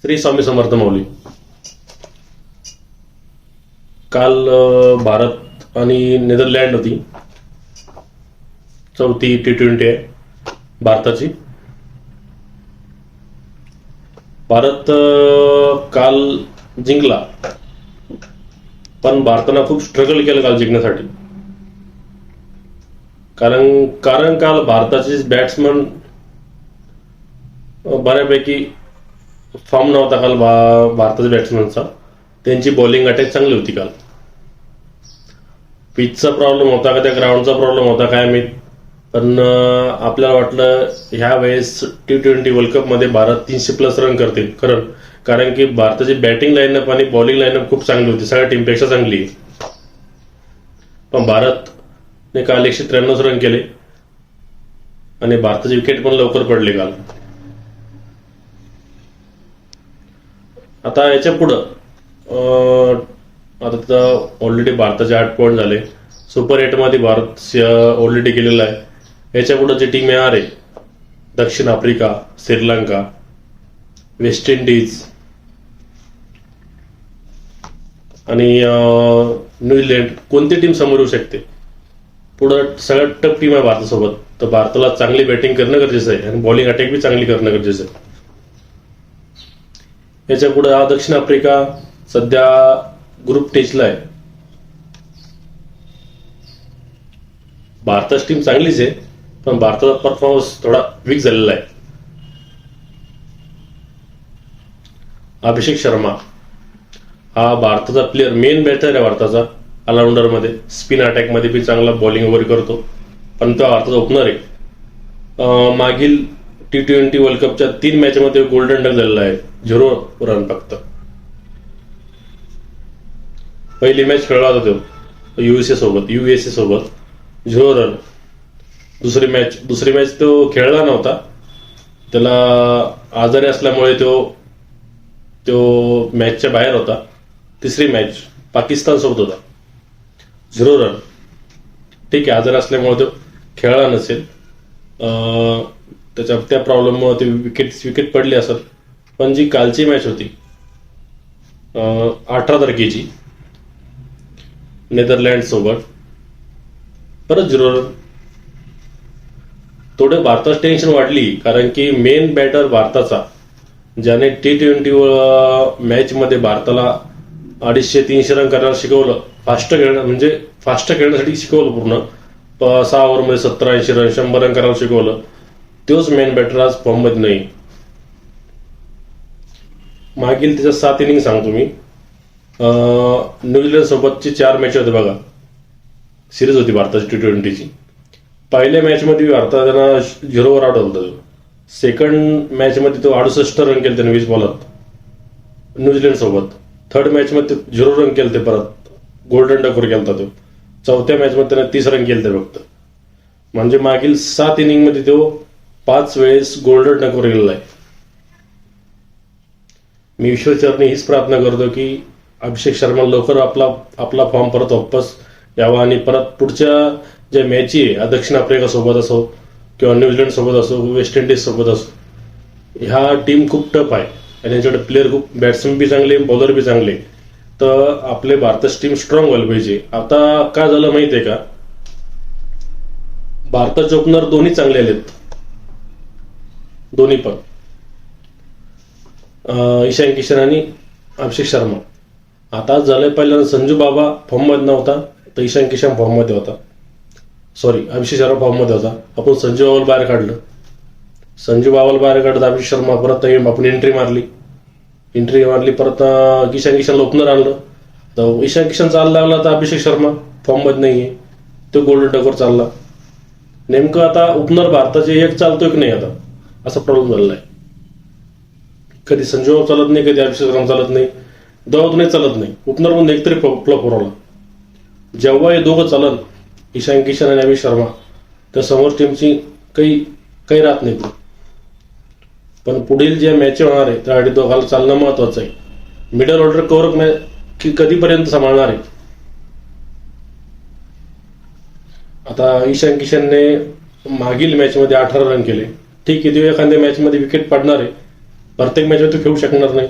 श्री स्वामी समर्थ माऊली. काल भारत आणि नेदरलँड होती. चौथी T20 आहे भारताची. भारत काल जिंकला, पण भारतानं खूप स्ट्रगल केलं काल जिंकण्यासाठी. कारण काल भारताचे बॅट्समन बऱ्यापैकी फॉर्म नव्हता काल भारताच्या बॅट्समनचा. त्यांची बॉलिंग अटॅक चांगली होती काल. पिचचा प्रॉब्लेम होता का त्या ग्राउंडचा प्रॉब्लेम होता काय माहित, पण आपल्याला वाटलं ह्या वेळेस T20 वर्ल्ड कप मध्ये भारत 300+ रन करतील. खरं, कारण की भारताची बॅटिंग लाईनअप आणि बॉलिंग लाईनअप खूप चांगली होती, सगळ्या टीमपेक्षा चांगली. पण भारतने काल 193 रन केले आणि भारताचे विकेट पण लवकर पडले काल. आता याच्या पुढं आता ऑलरेडी भारताचे 8 पॉईंट झाले. सुपर 8 मध्ये भारत ऑलरेडी गेलेला आहे. याच्या पुढे जी टीम येणार आहे, दक्षिण आफ्रिका, श्रीलंका, वेस्ट इंडिज आणि न्यूझीलंड, कोणती टीम समोर येऊ शकते. पुढं सगळ्यात टफ टीम आहे भारतासोबत. तर भारताला चांगली बॅटिंग करणं गरजेचं आहे आणि बॉलिंग अटॅक बी चांगली करणं गरजेचं आहे. याच्या पुढे दक्षिण आफ्रिका सध्या ग्रुप स्टेजला आहे. भारताची टीम चांगलीच आहे, पण भारताचा परफॉर्मन्स थोडा वीक झालेला आहे. अभिषेक शर्मा हा भारताचा प्लेअर, मेन बॅटर आहे भारताचा. ऑलराऊंडर मध्ये, स्पिन अटॅक मध्ये बी चांगला बॉलिंग वगैरे करतो, पण तो भारताचा ओपनर आहे. मागील T20 वर्ल्ड कपच्या 3 मॅच मध्ये गोल्डन डक झालेला आहे, 0 रन फक्त. पहिली मॅच खेळला होता तो USA सोबत 0 रन. दुसरी मॅच तो खेळला नव्हता, त्याला आजारी असल्यामुळे तो मॅचच्या बाहेर होता. तिसरी मॅच पाकिस्तान सोबत होता, 0 रन. ठीक आहे, आजारी असल्यामुळे तो खेळला नसेल, त्या प्रॉब्लेममुळे ते विकेट पडली असेल. पण जी कालची मॅच होती 18 तारखेची नेदरलँड सोबत, परत 0 रन. थोडे भारताचं टेन्शन वाढली, कारण की मेन बॅटर भारताचा, ज्याने T20 मॅच मध्ये भारताला 250-300 रन करायला शिकवलं, फास्ट खेळण्यासाठी शिकवलं. पूर्ण 6 ओव्हरमध्ये 70-80 रन, 100 रन करायला शिकवलं. तोच मेन बॅटर आज फॉर्म मध्ये नाही. मागील त्याच्या 7 इनिंग सांगतो मी. न्यूझीलंड सोबतची 4 मॅच होते बघा, सिरीज होती भारताची T20ची. पहिल्या मॅच मध्ये भारताला 0 वर आउट होता. सेकंड मॅच मध्ये तो 68 रन केले त्याने 20 बॉलात न्यूझीलंड सोबत. थर्ड मॅच मध्ये 0 रन केले, परत गोल्डन डकवर केलता तो. चौथ्या मॅच मध्ये त्याने 30 रन केले फक्त. म्हणजे मागील 7 इनिंग मध्ये तो 5 वेळेस गोल्डन डकवर गेलेला आहे. मी ईश्वरचरणी हीच प्रार्थना करतो की अभिषेक शर्मा लवकर आपला फॉर्म परत वापस यावा आणि परत पुढच्या ज्या मॅची आहे, दक्षिण आफ्रिका सोबत असो किंवा न्यूझीलंड सोबत असो, वेस्ट इंडिज सोबत असो, ह्या टीम खूप टफ आहे आणि त्यांच्याकडे प्लेअर खूप, बॅट्समन बी चांगले, बॉलर बी चांगले. तर आपले भारताची टीम स्ट्रॉंग व्हायला पाहिजे. आता काय झालं माहितीये का, भारताचे ओपनर दोन्ही चांगले आलेत, दोन्ही पण ईशान किशन आणि अभिषेक शर्मा. आता झालंय, पहिल्यांदा संजू बाबा फॉर्म मध्ये नव्हता, तर ईशान किशन फॉर्म मध्ये होता. सॉरी, अभिषेक शर्मा फॉर्म मध्ये होता. आपण संजू बाबाला बाहेर काढलं. अभिषेक शर्मा परत आपण एंट्री मारली. परत ईशान किशनला ओपनर आणलं. तर ईशान किशन चालला लागला, तर अभिषेक शर्मा फॉर्म मध्ये नाहीये, तो गोल्डन डकवर चालला. नेमकं आता ओपनर भारताचे एक चालतोय की नाही, आता असा प्रॉब्लेम झालेला आहे. कधी संजू बाबा चालत नाही, कधी अभिषेक शर्मा चालत नाही, दोघं चालत नाही. ओपनर पण एकतरी फ्लॉप उरवला. जेव्हा हे दोघं चालत, ईशान किशन आणि अभिषेक शर्मा, तर समोर टीमची काही राहत नाही. पण पुढील ज्या मॅच होणार आहे त्यासाठी दोघांना चालणं महत्वाचं आहे. मिडल ऑर्डर कव्हर कधीपर्यंत सांभाळणार आहे. आता ईशान किशनने मागील मॅच मध्ये 18 रन केले. ठीक आहे, तो एखाद्या मॅच मध्ये विकेट पडणार आहे, प्रत्येक मॅचमध्ये तो खेळू शकणार नाही.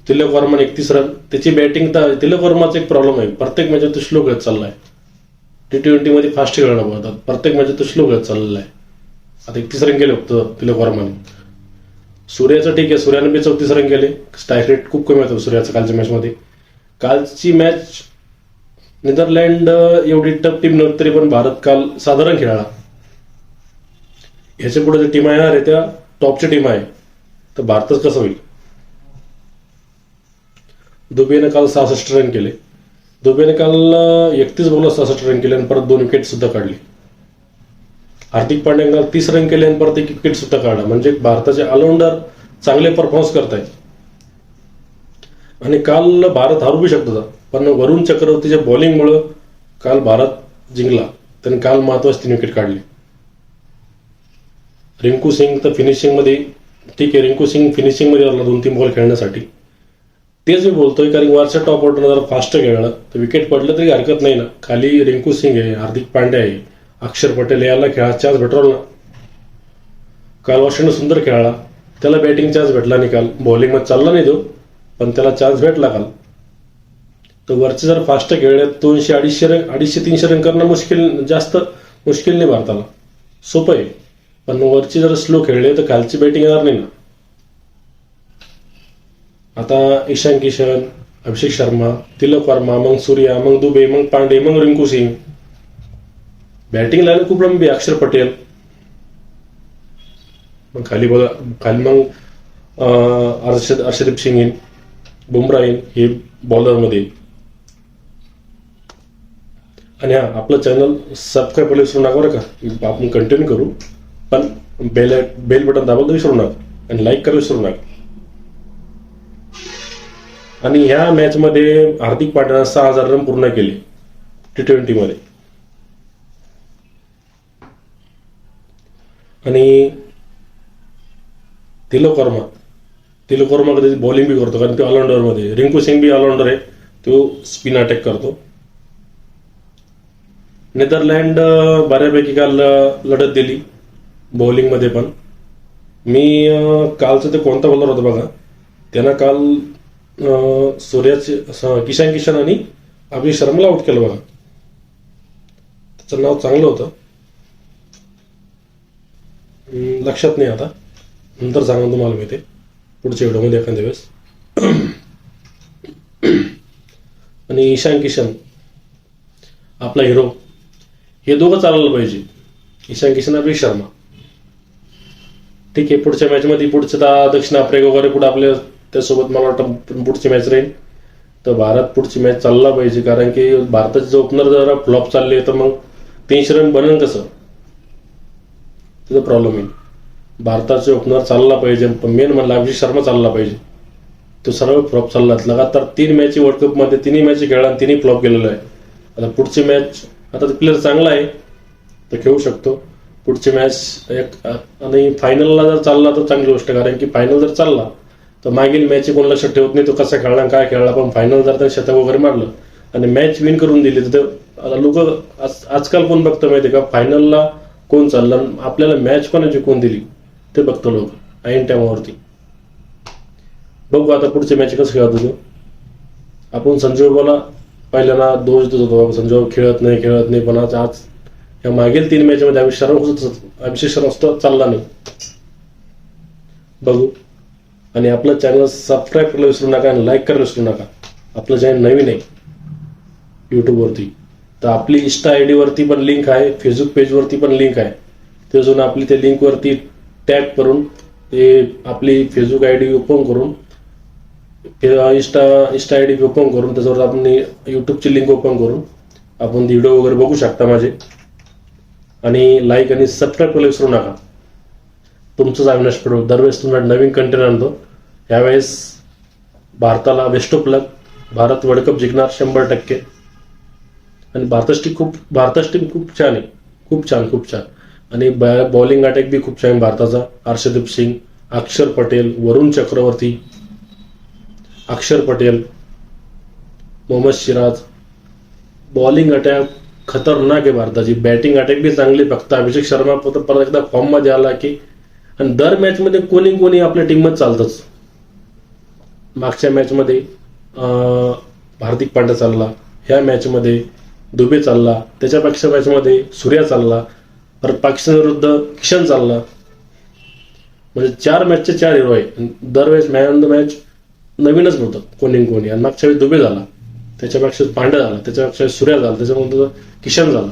तिलक वर्मा 31 रन, त्याची बॅटिंग तर तिलक वर्माचा एक प्रॉब्लेम आहे, प्रत्येक मॅचमध्ये तो स्लो खेळत चाललाय. T20 मध्ये फास्ट खेळणं पडतात, प्रत्येक मॅचमध्ये तो स्लो खेळत चाललेला आहे. आता 31 रन केले फक्त तिलक वर्माने. सूर्याचं ठीक आहे, सूर्याने बी 34 रन केले. स्ट्राईक रेट खूप कमी होतं सूर्याचं कालच्या मॅचमध्ये. कालची मॅच नेदरलँड एवढी टफ टीम नव्हती तरी पण भारत काल साधारण खेळला. ह्याच्या पुढे ज्या टीम येणार आहे त्या टॉपच्या टीम आहे, तर भारतच कसं होईल. दुबेने काल 66 रन केले. दुबेने काल 31 बॉलवर 66 रन केले आणि परत 2 विकेट सुद्धा काढली. हार्दिक पांड्याने काल 30 रन केले आणि परत 1 विकेट सुद्धा काढला. म्हणजे भारताचे ऑलराऊंडर चांगले परफॉर्मन्स करत आहेत. आणि काल भारत हरू बी शकत होता, पण वरुण चक्रवर्तीच्या बॉलिंगमुळं काल भारत जिंकला. त्याने काल महत्वाची 3 विकेट काढली. रिंकू सिंग तर फिनिशिंग मध्ये ठीक आहे, रिंकू सिंग फिनिशिंग मध्ये आला 2-3 बॉल खेळण्यासाठी. तेच मी बोलतोय, कारण वरच्या टॉप ऑर्डर जर फास्ट खेळलं तर विकेट पडलं तरी हरकत नाही ना. खाली रिंकू सिंग आहे, हार्दिक पांड्या आहे, अक्षर पटेल, याला खेळा चान्स भेटवला ना. काल वॉशिंग्टन सुंदर खेळला, त्याला बॅटिंग चान्स भेटला नाही. काल बॉलिंग मध्ये चालला नाही तो, पण त्याला चान्स भेटला काल. तर वरचे जर फास्ट खेळले 200-250 रन 250-300 रन करणं जास्त मुश्किल नाही भारताला, सोपं आहे. पण वरची जर स्लो खेळले तर कालची बॅटिंग येणार नाही ना. आता ईशान किशन, अभिषेक शर्मा, तिलक वर्मा, मग सूर्या, मग दुबे, मग पांडे, मग रिंकू सिंग. बॅटिंग लाईन खूप लंबी. अक्षर पटेल, मग खाली बघा, खाली मग अर्षदीप सिंग येईल, बुमराह येईल, हे बॉलरमध्ये. आणि हा आपलं चॅनल सबस्क्राईब करायला विसरू नका बरं का. आपण कंटिन्यू करू, पण बेल बटन दाबायला विसरू नका आणि लाईक करायला विसरू नका. आणि ह्या मॅच मध्ये हार्दिक पांड्यानं 6000 रन पूर्ण केले T20 मध्ये. आणि तिलक वर्मा कधी बॉलिंग बी करतो, कारण तो ऑलराऊंडर मध्ये. रिंकू सिंग बी ऑलराऊंडर आहे, तो स्पिन अटॅक करतो. नेदरलँड बऱ्यापैकी काल लढत दिली बॉलिंग मध्ये पण. मी कालचं ते कोणता बॉलर होता बघा, त्यानं काल सूर्याचे किशन आणि अभिषेक शर्माला आउट केलं बघा. त्याचं नाव चांगलं होतं, लक्षात नाही आता, नंतर सांगा तुम्हाला मी ते पुढच्या व्हिडिओमध्ये एखाद्या वेळेस. आणि ईशान किशन आपला हिरो, हे दोघं चालायला पाहिजे. ईशान किशन, अभिषेक शर्मा ठीक आहे. पुढच्या मॅच मध्ये पुढच्या दक्षिण आफ्रिका वगैरे पुढे आपल्या त्यासोबत मला वाटतं पुढची मॅच राहील. तर भारत पुढची मॅच चालला पाहिजे, कारण की भारताचे जो ओपनर जरा फ्लॉप चालले तर मग 300 रन बनेल कसं, त्याचा प्रॉब्लेम येईल. भारताचे ओपनर चालला पाहिजे, पण मेन म्हणलं अभिषेक शर्मा चालला पाहिजे. तो सर्व फ्लॉप चालला. लगातार 3 मॅच वर्ल्ड कप मध्ये 3 मॅच खेळला आणि 3 फ्लॉप गेलेला आहे. आता पुढची मॅच, आता प्लेअर चांगला आहे तर खेळू शकतो पुढची मॅच. आणि फायनलला जर चालला तर चांगली गोष्ट, कारण की फायनल जर चालला तर मागील मॅच कोण लक्षात ठेवत नाही तो कसा खेळला काय खेळला. पण फायनल जर त्या शतक वगैरे मारलं आणि मॅच विन करून दिली तर लोक आजकाल कोण बघतं माहिती का, फायनलला कोण चाललं, आपल्याला मॅच कोणाची जिंकून दिली ते बघतो लोक ऐन टाइमावरती. बघू आता पुढचे मॅच कसं खेळत होतो. आपण संजू बाबाला पहिल्यांदा दोष देत होतो, संजू बाबा खेळत नाही, पण आज या मागील 3 मॅच मध्ये अभिषेक शर्मा सुद्धा चालला नाही. बघू. आणि आपलं चॅनल सबस्क्राईब करायला विसरू नका आणि लाईक करायला विसरू नका. आपलं चॅनल नवीन आहे युट्यूबवरती, तर आपली इंस्टा आयडी वरती पण लिंक आहे, फेसबुक पेज वरती पण लिंक आहे. ते जाऊन आपली त्या लिंक वरती टॅग करून ते आपली फेसबुक आयडी ओपन करून, इंस्टा आयडी ओपन करून त्याच्यावर आपण युट्यूबची लिंक ओपन करून आपण व्हिडिओ वगैरे बघू शकता माझे. आणि लाईक आणि सबस्क्राईब करायला विसरू नका. तुमचंच अविनाश पडो दरवेळेस तुम्हाला नवीन कंटेंट आणतो. यावेळेस भारताला best of luck. Bharat world cup जिंकणार 100%. आणि भारताची टीम खूप छान आहे, खूप छान. आणि बॉलिंग अटॅक बी खूप छान भारताचा. अर्षदीप सिंग, अक्षर पटेल, वरुण चक्रवर्ती, मोहम्मद सिराज. बॉलिंग अटॅक खतरनाक आहे भारताची. बॅटिंग अटॅक बी चांगली. फक्त अभिषेक शर्मा परत एकदा फॉर्म मध्ये आला की, आणि दर मॅच मध्ये कोणी आपल्या टीम मध्ये चालतच. मागच्या मॅचमध्ये हार्दिक पांड्या चालला, ह्या मॅचमध्ये दुबे चालला, त्याच्यापेक्षा मॅचमध्ये सूर्या चालला, परत पाकिस्तान विरुद्ध किशन चालला. म्हणजे 4 मॅचचे 4 हिरो आहे. दरवेळेस मॅन ऑन द मॅच नवीनच होतं कोणी कोणी. आणि मागच्या वेळेस दुबे झाला, त्याच्यापेक्षा पांड्या झाला, त्याच्यापेक्षा सूर्या झाला, त्याच्यानंतर किशन झाला.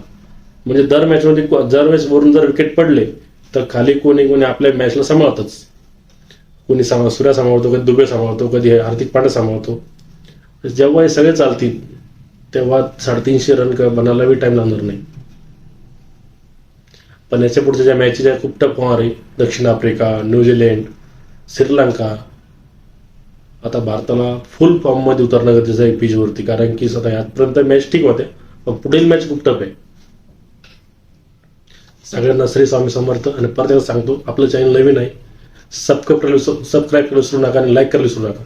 म्हणजे दर मॅचमध्ये दरवेळेस वरून जर विकेट पडले तर खाली कोणी कोणी आपल्या मॅचला सांभाळतच. कोणी सूर्या सांभाळतो, कधी दुबे सांभाळतो, कधी हार्दिक पांड्या सांभाळतो. जेव्हा हे सगळे चालतील तेव्हा 350 रन बनायला बी टाइम लागणार नाही. पण याच्या पुढच्या ज्या मॅचेस आहेत खूप टफ होणार आहे. दक्षिण आफ्रिका, न्यूझीलंड, श्रीलंका. आता भारताला फुल फॉर्ममध्ये उतरणं गरजेचं आहे पिचवरती, कारण की स्वतः आजपर्यंत मॅच ठीक होते पण पुढील मॅच खूप टफ आहे. सगळ्यांना श्री स्वामी समर्थ. आणि परत सांगतो, आपलं चॅनल नवीन आहे, सबस्क्राईब करायला विसरू नका आणि लाईक करायला विसरू नका.